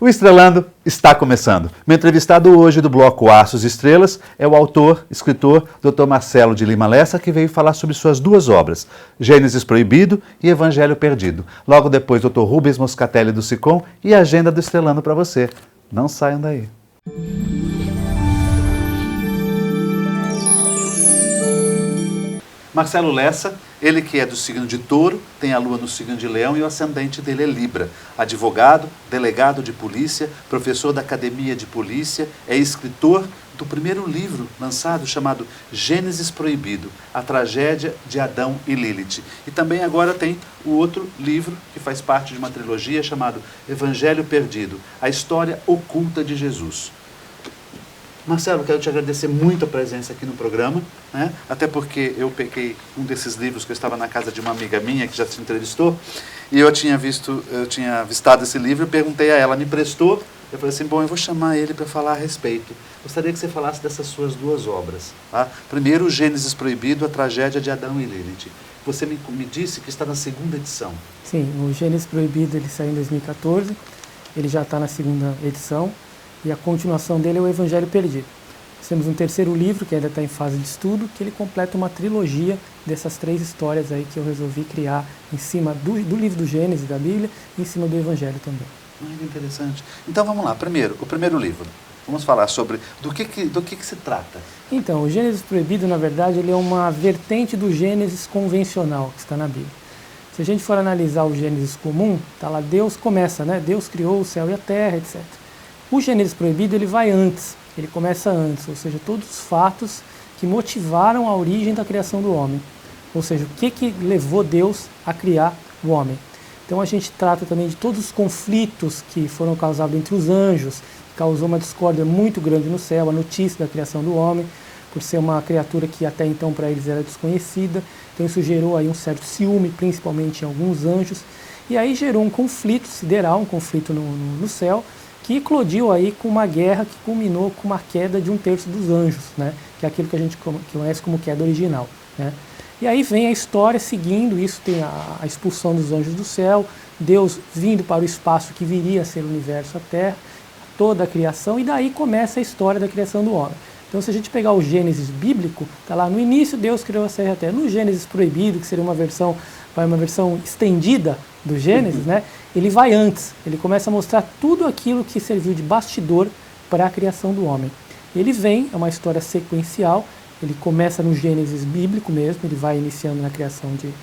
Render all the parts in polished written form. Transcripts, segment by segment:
O Estrelando está começando. Meu entrevistado hoje do bloco Aços e Estrelas é o autor, escritor, Dr. Marcelo de Lima Lessa, que veio falar sobre suas duas obras, Gênesis Proibido e Evangelho Perdido. Logo depois, Dr. Rubens Moscatelli do SICOM e a agenda do Estrelando para você. Não saiam daí. Marcelo Lessa, ele que é do signo de Touro, tem a lua no signo de Leão e o ascendente dele é Libra. Advogado, delegado de polícia, professor da Academia de Polícia, é escritor do primeiro livro lançado chamado Gênesis Proibido, a tragédia de Adão e Lilith. E também agora tem o outro livro que faz parte de uma trilogia chamado Evangelho Perdido, a história oculta de Jesus. Marcelo, quero te agradecer muito a presença aqui no programa, né? Até porque eu peguei um desses livros que eu estava na casa de uma amiga minha que já se entrevistou e eu tinha avistado esse livro e perguntei a ela, me prestou, eu falei assim, bom, eu vou chamar ele para falar a respeito. Gostaria que você falasse dessas suas duas obras. Tá? Primeiro, o Gênesis Proibido, a tragédia de Adão e Lilith. Você me disse que está na segunda edição. Sim, o Gênesis Proibido ele saiu em 2014, ele já está na segunda edição. E a continuação dele é o Evangelho Perdido. Nós temos um terceiro livro, que ainda está em fase de estudo, que ele completa uma trilogia dessas três histórias aí que eu resolvi criar em cima do livro do Gênesis, da Bíblia, e em cima do Evangelho também. Muito interessante. Então vamos lá, primeiro, o primeiro livro. Vamos falar sobre do que se trata. Então, o Gênesis Proibido, na verdade, ele é uma vertente do Gênesis convencional que está na Bíblia. Se a gente for analisar o Gênesis comum, tá lá, Deus começa, né? Deus criou o céu e a terra, etc. O Gênesis Proibido ele vai antes, ele começa antes, ou seja, todos os fatos que motivaram a origem da criação do homem. Ou seja, o que levou Deus a criar o homem. Então a gente trata também de todos os conflitos que foram causados entre os anjos, que causou uma discórdia muito grande no céu, a notícia da criação do homem, por ser uma criatura que até então para eles era desconhecida. Então isso gerou aí um certo ciúme, principalmente em alguns anjos, e aí gerou um conflito sideral, um conflito no céu, que eclodiu aí com uma guerra que culminou com uma queda de 1/3 dos anjos, né? Que é aquilo que a gente conhece como queda original, né? E aí vem a história seguindo isso, tem a expulsão dos anjos do céu, Deus vindo para o espaço que viria a ser o universo, a Terra, toda a criação, e daí começa a história da criação do homem. Então se a gente pegar o Gênesis bíblico, tá lá no início Deus criou a terra e a terra. No Gênesis Proibido, que seria uma versão estendida do Gênesis, né? Ele vai antes, ele começa a mostrar tudo aquilo que serviu de bastidor para a criação do homem. Ele vem, é uma história sequencial, ele começa no Gênesis bíblico mesmo, ele vai iniciando na criação do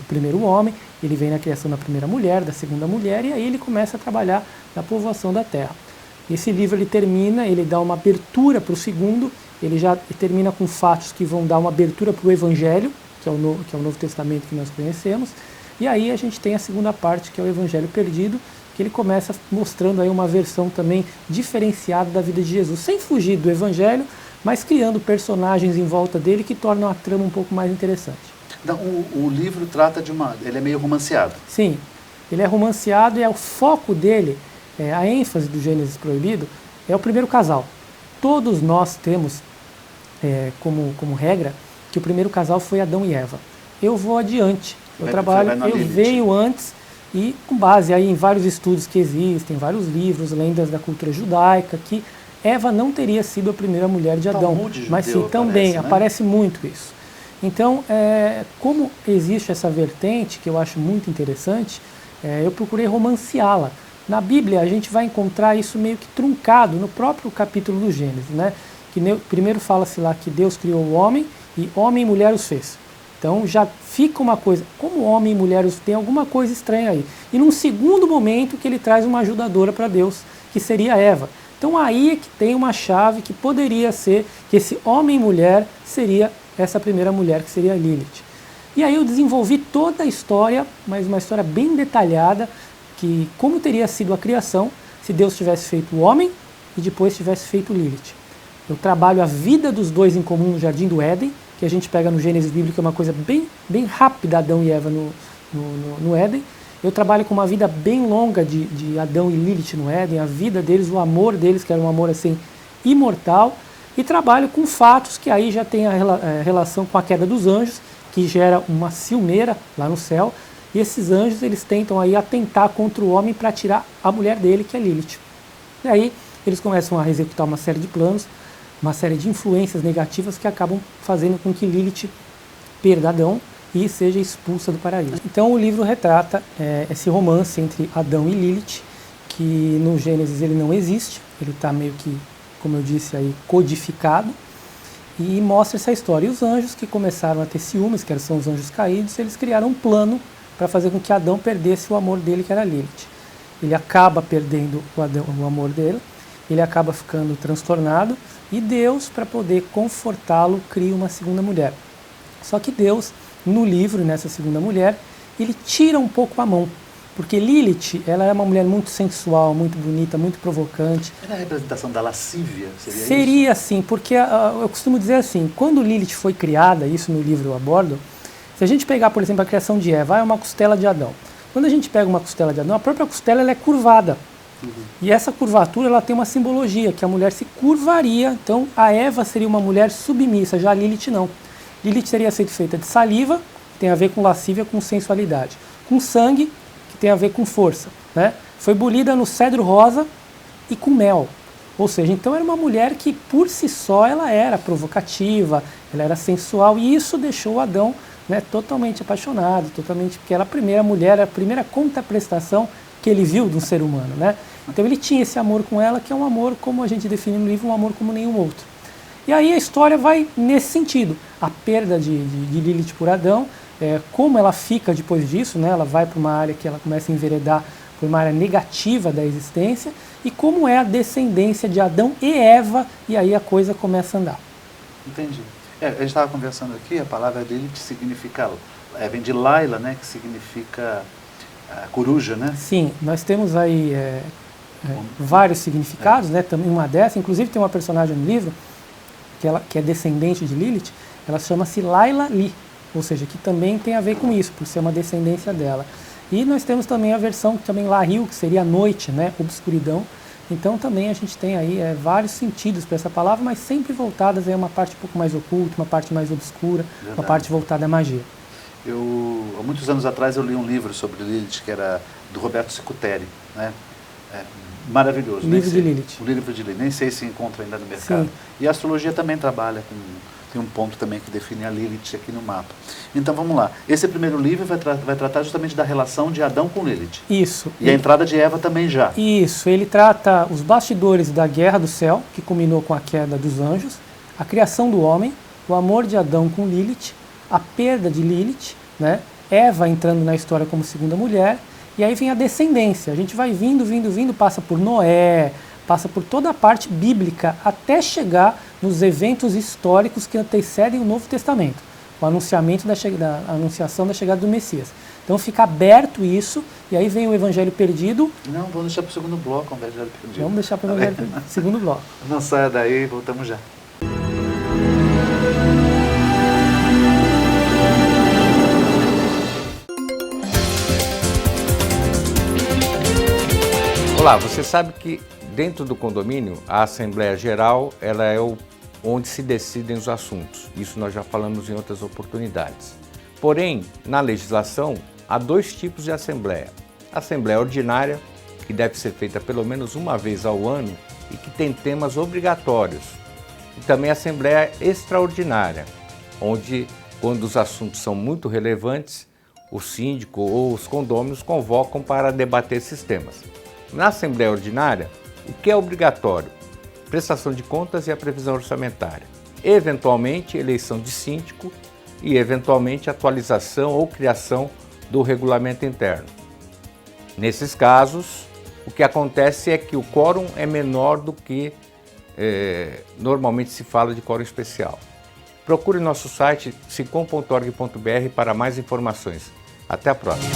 primeiro homem, ele vem na criação da primeira mulher, da segunda mulher, e aí ele começa a trabalhar na povoação da terra. Esse livro ele termina, ele dá uma abertura para o segundo, ele já termina com fatos que vão dar uma abertura para o Evangelho, que é o Novo Testamento que nós conhecemos. E aí a gente tem a segunda parte, que é o Evangelho Perdido, que ele começa mostrando aí uma versão também diferenciada da vida de Jesus, sem fugir do Evangelho, mas criando personagens em volta dele que tornam a trama um pouco mais interessante. Então, o livro trata ele é meio romanceado. Sim, ele é romanceado e o foco dele, a ênfase do Gênesis Proibido, é o primeiro casal. Todos nós temos como regra que o primeiro casal foi Adão e Eva. Eu vou adiante. Eu veio antes e com base aí em vários estudos que existem, vários livros, lendas da cultura judaica, que Eva não teria sido a primeira mulher de Adão, mas sim, também aparece muito isso. Então, como existe essa vertente, que eu acho muito interessante, eu procurei romanceá-la. Na Bíblia a gente vai encontrar isso meio que truncado no próprio capítulo do Gênesis, né? Que primeiro fala-se lá que Deus criou o homem e homem e mulher os fez. Então já fica uma coisa, como homem e mulher tem alguma coisa estranha aí. E num segundo momento que ele traz uma ajudadora para Deus, que seria Eva. Então aí é que tem uma chave que poderia ser que esse homem e mulher seria essa primeira mulher, que seria Lilith. E aí eu desenvolvi toda a história, mas uma história bem detalhada, que como teria sido a criação se Deus tivesse feito o homem e depois tivesse feito Lilith. Eu trabalho a vida dos dois em comum no Jardim do Éden, que a gente pega no Gênesis bíblico, é uma coisa bem rápida, Adão e Eva no Éden. Eu trabalho com uma vida bem longa de Adão e Lilith no Éden, a vida deles, o amor deles, que era um amor assim imortal, e trabalho com fatos que aí já tem a relação com a queda dos anjos, que gera uma ciumeira lá no céu, e esses anjos eles tentam aí atentar contra o homem para tirar a mulher dele, que é Lilith. E aí eles começam a executar uma série de planos, uma série de influências negativas que acabam fazendo com que Lilith perda Adão e seja expulsa do paraíso. Então o livro retrata esse romance entre Adão e Lilith, que no Gênesis ele não existe, ele está meio que, como eu disse aí, codificado, e mostra essa história. E os anjos que começaram a ter ciúmes, que são os anjos caídos, eles criaram um plano para fazer com que Adão perdesse o amor dele, que era Lilith. Ele acaba perdendo o amor dele, ele acaba ficando transtornado, e Deus, para poder confortá-lo, cria uma segunda mulher. Só que Deus, no livro, nessa segunda mulher, ele tira um pouco a mão, porque Lilith, ela é uma mulher muito sensual, muito bonita, muito provocante. É a representação da lascívia, seria isso? Sim, porque eu costumo dizer assim, quando Lilith foi criada, isso no livro eu abordo, se a gente pegar, por exemplo, a criação de Eva, é uma costela de Adão. Quando a gente pega uma costela de Adão, a própria costela ela é curvada. E essa curvatura ela tem uma simbologia, que a mulher se curvaria. Então a Eva seria uma mulher submissa, já a Lilith não. Lilith teria sido feita de saliva, que tem a ver com lascívia, com sensualidade. Com sangue, que tem a ver com força. Né? Foi bolida no cedro rosa e com mel. Ou seja, então era uma mulher que por si só ela era provocativa, ela era sensual, e isso deixou Adão, né, totalmente apaixonado, porque era a primeira mulher, a primeira contraprestação que ele viu de um ser humano, né? Então ele tinha esse amor com ela, que é um amor, como a gente define no livro, um amor como nenhum outro. E aí a história vai nesse sentido, a perda de Lilith por Adão, como ela fica depois disso, né? Ela vai para uma área que ela começa a enveredar por uma área negativa da existência, e como é a descendência de Adão e Eva, e aí a coisa começa a andar. Entendi. A gente estava conversando aqui, a palavra Lilith significa, vem de Laila, né, que significa coruja, né? Sim, nós temos aí vários significados, né? Também uma dessa, inclusive tem uma personagem no livro que é descendente de Lilith, ela chama-se Laila Li, ou seja, que também tem a ver com isso, por ser uma descendência dela. E nós temos também a versão também Lahil, que seria a noite, né? Obscuridão. Então também a gente tem aí vários sentidos para essa palavra, mas sempre voltadas a uma parte um pouco mais oculta, uma parte mais obscura, uma parte voltada à magia. Há muitos anos atrás eu li um livro sobre Lilith, que era do Roberto Sicuteri, né? Maravilhoso. O livro de Lilith. O livro de Lilith, nem sei se encontra ainda no mercado. Sim. E a astrologia também trabalha tem um ponto também que define a Lilith aqui no mapa. Então vamos lá, esse primeiro livro vai tratar justamente da relação de Adão com Lilith. Isso. E a entrada de Eva também já. Isso, ele trata os bastidores da guerra do céu, que culminou com a queda dos anjos, a criação do homem, o amor de Adão com Lilith, a perda de Lilith, né? Eva entrando na história como segunda mulher, e aí vem a descendência. A gente vai vindo, passa por Noé, passa por toda a parte bíblica, até chegar nos eventos históricos que antecedem o Novo Testamento, o anunciamento a anunciação da chegada do Messias. Então fica aberto isso, e aí vem o Evangelho Perdido. Não, vamos deixar para o segundo bloco o Evangelho Perdido. Vamos deixar para o Evangelho Perdido, segundo bloco. Não saia daí, voltamos já. Olá, você sabe que dentro do condomínio a Assembleia Geral ela é onde se decidem os assuntos. Isso nós já falamos em outras oportunidades. Porém, na legislação há dois tipos de assembleia. A Assembleia Ordinária, que deve ser feita pelo menos uma vez ao ano e que tem temas obrigatórios. E também a Assembleia Extraordinária, onde, quando os assuntos são muito relevantes, o síndico ou os condôminos convocam para debater esses temas. Na Assembleia Ordinária, o que é obrigatório? Prestação de contas e a previsão orçamentária. Eventualmente, eleição de síndico e, eventualmente, atualização ou criação do regulamento interno. Nesses casos, o que acontece é que o quórum é menor do que normalmente se fala de quórum especial. Procure nosso site sicom.org.br para mais informações. Até a próxima!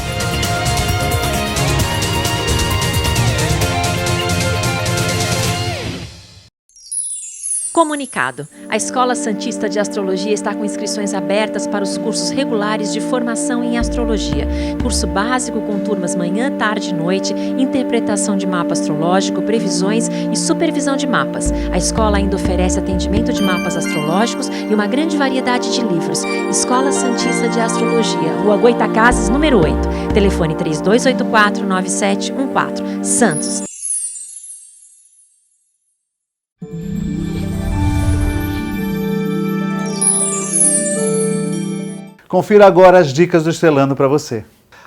Comunicado. A Escola Santista de Astrologia está com inscrições abertas para os cursos regulares de formação em astrologia. Curso básico com turmas manhã, tarde e noite, interpretação de mapa astrológico, previsões e supervisão de mapas. A escola ainda oferece atendimento de mapas astrológicos e uma grande variedade de livros. Escola Santista de Astrologia, Rua Goitacazes, número 8. Telefone 3284-9714. Santos. Confira agora as dicas do Estrelando para você.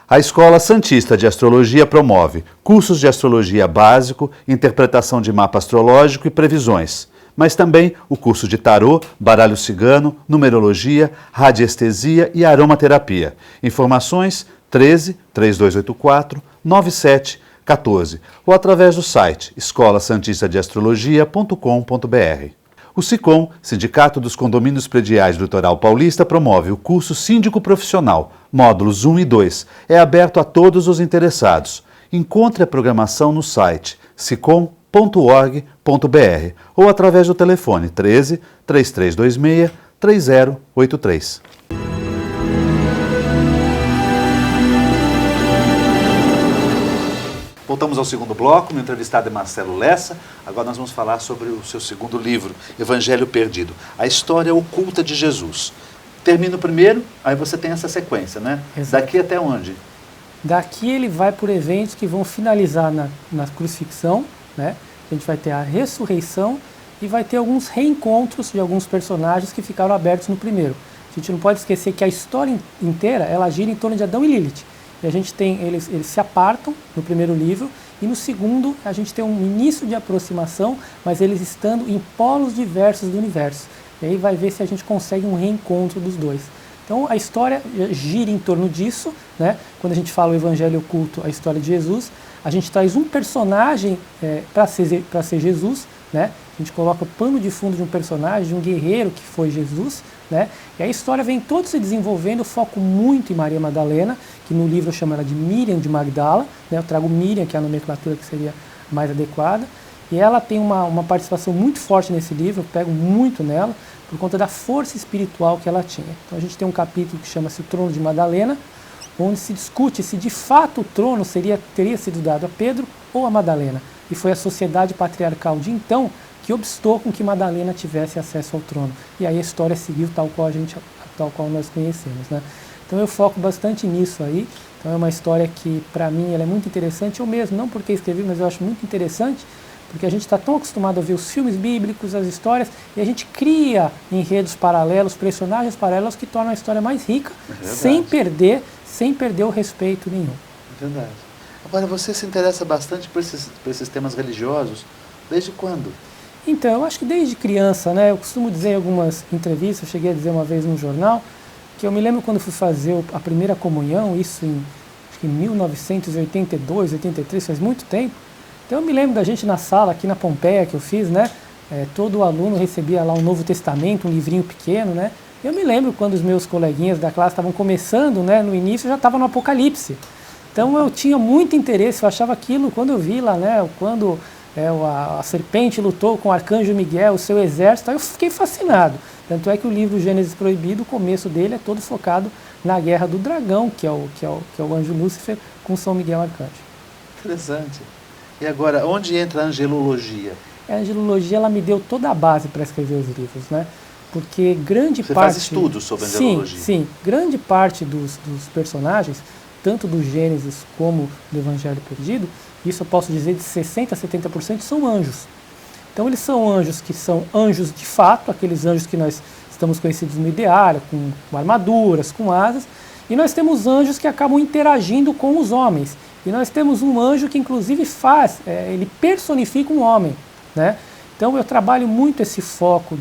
A Escola Santista de Astrologia promove cursos de astrologia básico, interpretação de mapa astrológico e previsões, mas também o curso de tarô, baralho cigano, numerologia, radiestesia e aromaterapia. Informações 13 3284 9714 ou através do site escolasantistadeastrologia.com.br. O SICOM, Sindicato dos Condomínios Prediais do Litoral Paulista, promove o curso Síndico Profissional, módulos 1 e 2. É aberto a todos os interessados. Encontre a programação no site sicom.org.br ou através do telefone 13 3326 3083. Voltamos ao segundo bloco, meu entrevistado é Marcelo Lessa. Agora nós vamos falar sobre o seu segundo livro, Evangelho Perdido, a história oculta de Jesus. Termina o primeiro, aí você tem essa sequência, né? Exato. Daqui até onde? Daqui ele vai por eventos que vão finalizar na crucifixão, né? A gente vai ter a ressurreição e vai ter alguns reencontros de alguns personagens que ficaram abertos no primeiro. A gente não pode esquecer que a história inteira, ela gira em torno de Adão e Lilith. E a gente tem, eles se apartam no primeiro livro, e no segundo a gente tem um início de aproximação, mas eles estando em polos diversos do universo. E aí vai ver se a gente consegue um reencontro dos dois. Então a história gira em torno disso, né? Quando a gente fala o Evangelho Oculto, a história de Jesus, a gente traz um personagem para ser Jesus, né? A gente coloca o pano de fundo de um personagem, de um guerreiro que foi Jesus, né? E a história vem toda se desenvolvendo, foco muito em Maria Madalena, que no livro eu chamo ela de Miriam de Magdala, né? Eu trago Miriam, que é a nomenclatura que seria mais adequada, e ela tem uma participação muito forte nesse livro, eu pego muito nela, por conta da força espiritual que ela tinha. Então a gente tem um capítulo que chama-se O Trono de Madalena, onde se discute se de fato o trono teria sido dado a Pedro ou a Madalena. E foi a sociedade patriarcal de então que obstou com que Madalena tivesse acesso ao trono. E aí a história seguiu tal qual nós conhecemos, né? Então eu foco bastante nisso aí. Então é uma história que, para mim, ela é muito interessante. Eu mesmo, não porque escrevi, mas eu acho muito interessante, porque a gente está tão acostumado a ver os filmes bíblicos, as histórias, e a gente cria enredos paralelos, personagens paralelos que tornam a história mais rica, sem perder o respeito nenhum. É verdade. Agora, você se interessa bastante por esses temas religiosos, desde quando? Então, eu acho que desde criança, né? Eu costumo dizer em algumas entrevistas, eu cheguei a dizer uma vez num jornal, que eu me lembro quando fui fazer a primeira comunhão, isso acho que em 1982, 83, faz muito tempo. Então eu me lembro da gente na sala, aqui na Pompeia, que eu fiz, né? Todo aluno recebia lá um Novo Testamento, um livrinho pequeno, né? Eu me lembro quando os meus coleguinhas da classe estavam começando, né? No início já estava no Apocalipse. Então eu tinha muito interesse, eu achava aquilo, quando eu vi lá, né? Quando a serpente lutou com o arcanjo Miguel, o seu exército, aí eu fiquei fascinado. Tanto é que o livro Gênesis Proibido, o começo dele é todo focado na guerra do dragão, que é o anjo Lúcifer, com São Miguel Arcanjo. Interessante. E agora, onde entra a angelologia? A angelologia, ela me deu toda a base para escrever os livros, né? Porque Você faz estudos sobre angelologia? Sim. Grande parte dos personagens, tanto do Gênesis como do Evangelho Perdido, isso eu posso dizer de 60% a 70% são anjos. Então eles são anjos que são anjos de fato, aqueles anjos que nós estamos conhecidos no ideário, com armaduras, com asas, e nós temos anjos que acabam interagindo com os homens. E nós temos um anjo que inclusive ele personifica um homem, né? Então eu trabalho muito esse foco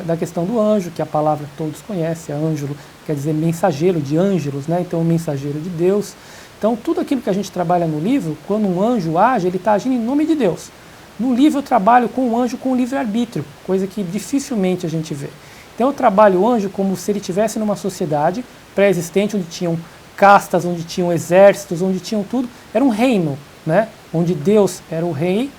da questão do anjo, que a palavra todos conhecem, ângelo quer dizer mensageiro de ângelos, né? Então mensageiro de Deus. Então tudo aquilo que a gente trabalha no livro, quando um anjo age, ele está agindo em nome de Deus. No livro eu trabalho com o anjo com livre-arbítrio, coisa que dificilmente a gente vê. Então eu trabalho o anjo como se ele estivesse numa sociedade pré-existente, onde tinham castas, onde tinham exércitos, onde tinham tudo. Era um reino, né? Onde Deus era o rei,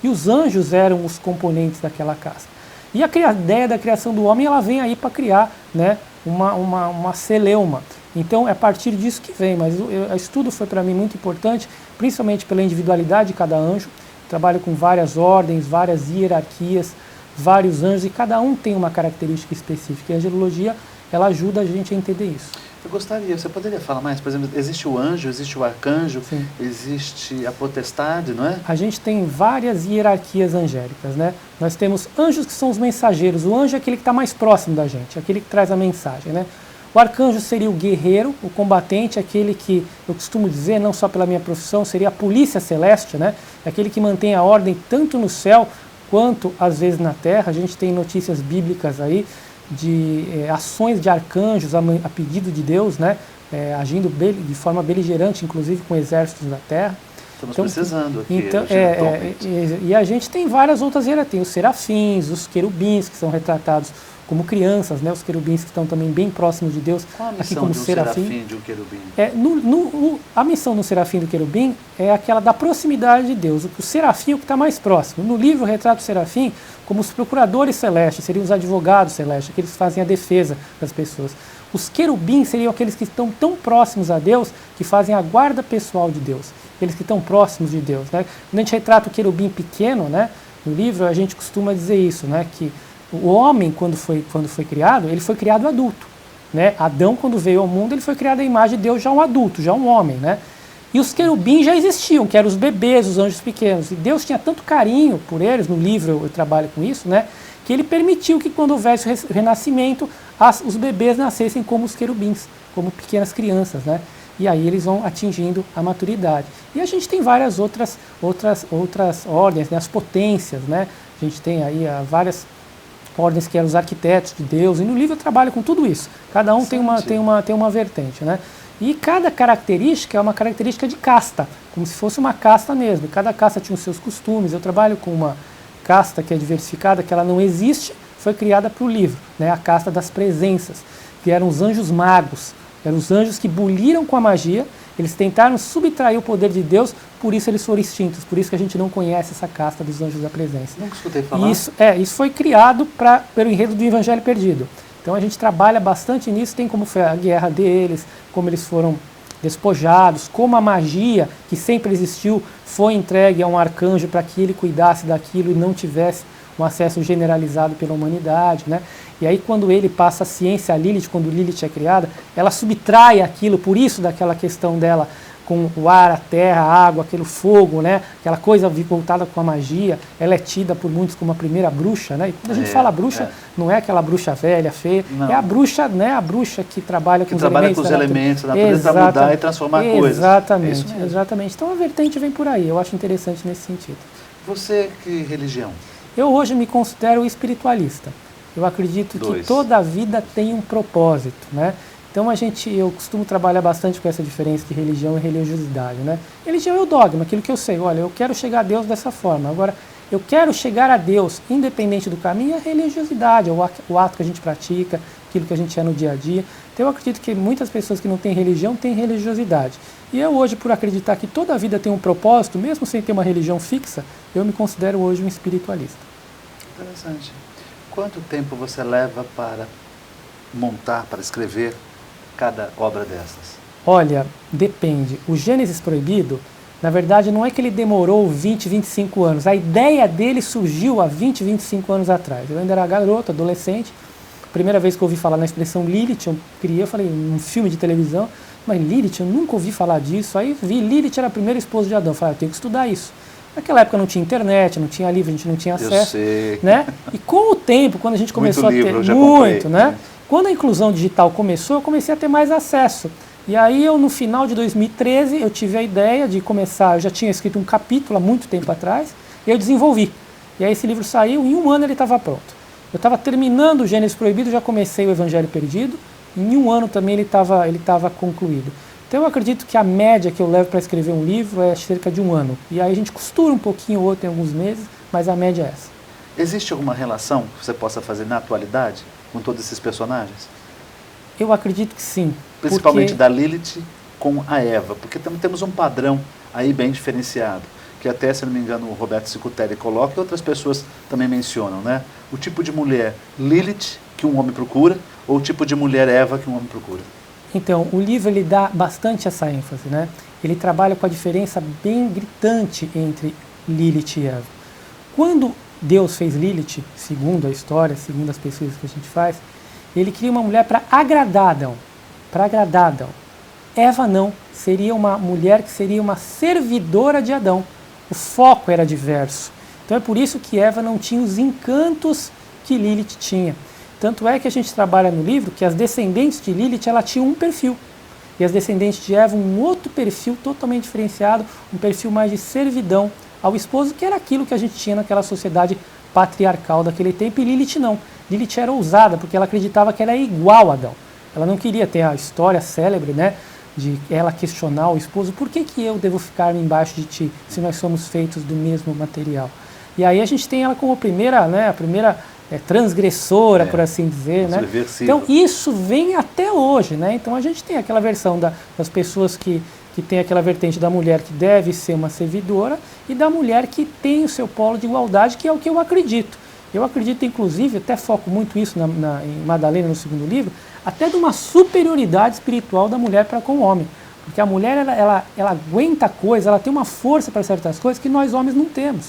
e os anjos eram os componentes daquela casta. E a ideia da criação do homem, ela vem aí para criar, né, uma celeuma. Então é a partir disso que vem, mas o estudo foi para mim muito importante, principalmente pela individualidade de cada anjo. Trabalho com várias ordens, várias hierarquias, vários anjos, e cada um tem uma característica específica. E a angelologia, ela ajuda a gente a entender isso. Eu gostaria, você poderia falar mais? Por exemplo, existe o anjo, existe o arcanjo, sim, existe a potestade, não é? A gente tem várias hierarquias angélicas, né? Nós temos anjos que são os mensageiros. O anjo é aquele que está mais próximo da gente, aquele que traz a mensagem, né? O arcanjo seria o guerreiro, o combatente, aquele que, eu costumo dizer, não só pela minha profissão, seria a polícia celeste, né? Aquele que mantém a ordem tanto no céu quanto às vezes na terra. A gente tem notícias bíblicas aí de ações de arcanjos a pedido de Deus, né? Agindo de forma beligerante, inclusive com exércitos da terra. Estamos precisando aqui. Então, e a gente tem várias outras hierarquias, os serafins, os querubins, que são retratados como crianças, né? Os querubins que estão também bem próximos de Deus. Qual a missão aqui como de um serafim, de um querubim? A missão do serafim e do querubim é aquela da proximidade de Deus. O serafim é o que está mais próximo. No livro retrata o serafim como os procuradores celestes, seriam os advogados celestes, aqueles que fazem a defesa das pessoas. Os querubins seriam aqueles que estão tão próximos a Deus que fazem a guarda pessoal de Deus. Aqueles que estão próximos de Deus, né? Quando a gente retrata o querubim pequeno, né, no livro, a gente costuma dizer isso, né, que o homem, quando foi criado, ele foi criado adulto, né? Adão, quando veio ao mundo, ele foi criado à imagem de Deus já um adulto, já um homem, né? E os querubins já existiam, que eram os bebês, os anjos pequenos. E Deus tinha tanto carinho por eles, no livro eu trabalho com isso, né, que ele permitiu que quando houvesse o renascimento, os bebês nascessem como os querubins, como pequenas crianças, né? E aí eles vão atingindo a maturidade. E a gente tem várias outras ordens, né? As potências, né? A gente tem aí várias ordens que eram os arquitetos de Deus, e no livro eu trabalho com tudo isso. Cada um tem uma vertente, né? E cada característica é uma característica de casta, como se fosse uma casta mesmo. Cada casta tinha os seus costumes. Eu trabalho com uma casta que é diversificada, que ela não existe, foi criada para o livro, né? A casta das presenças, que eram os anjos magos. Eram os anjos que buliram com a magia, eles tentaram subtrair o poder de Deus, por isso eles foram extintos, por isso que a gente não conhece essa casta dos anjos da presença. Nunca escutei falar. Isso foi criado pelo enredo do Evangelho Perdido. Então a gente trabalha bastante nisso, tem como foi a guerra deles, como eles foram despojados, como a magia, que sempre existiu, foi entregue a um arcanjo para que ele cuidasse daquilo e não tivesse um acesso generalizado pela humanidade, né? E aí quando ele passa a ciência a Lilith, quando Lilith é criada, ela subtrai aquilo, por isso daquela questão dela com o ar, a terra, a água, aquele fogo, né? Aquela coisa voltada com a magia, ela é tida por muitos como a primeira bruxa, né? E quando a gente fala bruxa, não é aquela bruxa velha, feia, não. É a bruxa, né? A bruxa que trabalha com os elementos da natureza para mudar e transformar coisas. Exatamente, exatamente. Então a vertente vem por aí, eu acho interessante nesse sentido. Você, que religião? Eu hoje me considero espiritualista. Eu acredito que toda a vida tem um propósito, né? Então eu costumo trabalhar bastante com essa diferença de religião e religiosidade, né? Religião é o dogma, aquilo que eu sei. Olha, eu quero chegar a Deus dessa forma. Agora, eu quero chegar a Deus, independente do caminho, é a religiosidade, é o ato que a gente pratica, aquilo que a gente é no dia a dia. Então eu acredito que muitas pessoas que não têm religião têm religiosidade. E eu hoje, por acreditar que toda a vida tem um propósito, mesmo sem ter uma religião fixa, eu me considero hoje um espiritualista. Interessante. Quanto tempo você leva para montar, para escrever cada obra dessas? Olha, depende. O Gênesis Proibido, na verdade, não é que ele demorou 20, 25 anos. A ideia dele surgiu há 20, 25 anos atrás. Eu ainda era garoto, adolescente. Primeira vez que eu ouvi falar na expressão Lilith, eu falei, um filme de televisão, mas Lilith, eu nunca ouvi falar disso. Aí vi, Lilith era a primeira esposa de Adão. Eu falei, eu tenho que estudar isso. Naquela época não tinha internet, não tinha livro, a gente não tinha acesso. Eu sei. Né? E com o tempo, quando a gente começou a ter muito, né? Quando a inclusão digital começou, eu comecei a ter mais acesso. E aí no final de 2013, eu tive a ideia de começar, eu já tinha escrito um capítulo há muito tempo atrás, e eu desenvolvi. E aí esse livro saiu, em um ano ele estava pronto. Eu estava terminando o Gênesis Proibido, já comecei o Evangelho Perdido, em um ano também ele estava concluído. Então eu acredito que a média que eu levo para escrever um livro é cerca de um ano. E aí a gente costura um pouquinho ou outro em alguns meses, mas a média é essa. Existe alguma relação que você possa fazer na atualidade com todos esses personagens? Eu acredito que sim. Principalmente da Lilith com a Eva, porque temos um padrão aí bem diferenciado, que até, se não me engano, o Roberto Cicutelli coloca e outras pessoas também mencionam, né? O tipo de mulher Lilith que um homem procura, ou o tipo de mulher Eva que um homem procura. Então, o livro ele dá bastante essa ênfase, né? Ele trabalha com a diferença bem gritante entre Lilith e Eva. Quando Deus fez Lilith, segundo a história, segundo as pesquisas que a gente faz, ele cria uma mulher para agradar Adão. Para agradar Adão. Eva não, seria uma mulher que seria uma servidora de Adão. O foco era diverso. Então é por isso que Eva não tinha os encantos que Lilith tinha. Tanto é que a gente trabalha no livro que as descendentes de Lilith, ela tinha um perfil. E as descendentes de Eva, um outro perfil totalmente diferenciado, um perfil mais de servidão ao esposo, que era aquilo que a gente tinha naquela sociedade patriarcal daquele tempo, e Lilith não. Lilith era ousada, porque ela acreditava que ela é igual a Adão. Ela não queria ter a história célebre, né, de ela questionar o esposo, por que eu devo ficar embaixo de ti, se nós somos feitos do mesmo material? E aí a gente tem ela como a primeira transgressora, por assim dizer, né? Então isso vem até hoje, né? Então a gente tem aquela versão das pessoas que tem aquela vertente da mulher que deve ser uma servidora e da mulher que tem o seu polo de igualdade, que é o que eu acredito. Eu acredito, inclusive, até foco muito isso em Madalena, no segundo livro, até de uma superioridade espiritual da mulher para com o homem. Porque a mulher, ela aguenta coisas, ela tem uma força para certas coisas que nós homens não temos.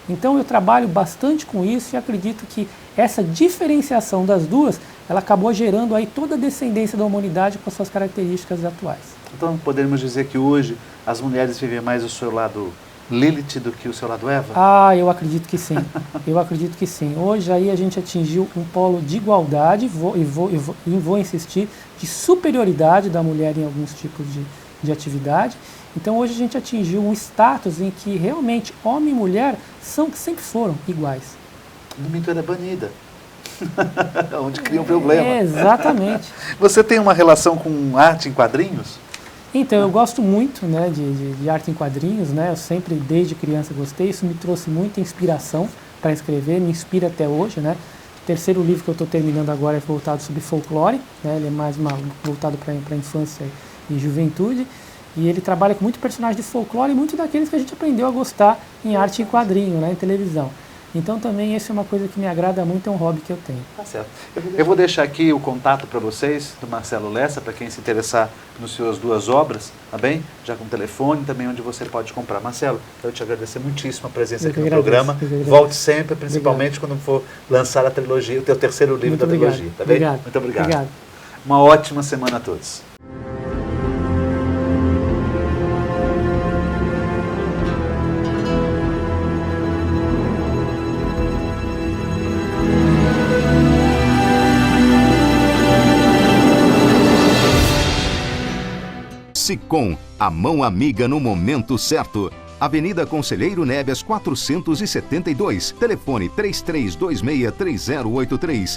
Então eu trabalho bastante com isso e acredito que essa diferenciação das duas, ela acabou gerando aí toda a descendência da humanidade com as suas características atuais. Então podemos dizer que hoje as mulheres vivem mais o seu lado Lilith do que o seu lado Eva? Ah, eu acredito que sim. Eu acredito que sim. Hoje aí a gente atingiu um polo de igualdade, vou insistir, de superioridade da mulher em alguns tipos de atividade. Então hoje a gente atingiu um status em que realmente homem e mulher sempre foram iguais. No mito era banida. Onde cria um problema. Exatamente. Você tem uma relação com arte em quadrinhos? Então, eu gosto muito, né, de arte em quadrinhos, né? Eu sempre, desde criança, gostei. Isso me trouxe muita inspiração para escrever, me inspira até hoje, né? O terceiro livro que eu estou terminando agora é voltado sobre folclore, né? Ele é mais voltado para a infância e juventude. E ele trabalha com muito personagem de folclore e muito daqueles que a gente aprendeu a gostar em arte em quadrinho, né, em televisão. Então também essa é uma coisa que me agrada muito, é um hobby que eu tenho. Tá certo. Eu vou deixar aqui o contato para vocês, do Marcelo Lessa, para quem se interessar nas suas duas obras, tá bem? Já com telefone também, onde você pode comprar. Marcelo, eu te agradecer muitíssimo a presença aqui no programa. Volte sempre, principalmente quando for lançar a trilogia, o teu terceiro livro da trilogia, tá bem? Obrigado. Muito obrigado. Uma ótima semana a todos. Sicom, a mão amiga no momento certo. Avenida Conselheiro Neves 472, telefone 33263083.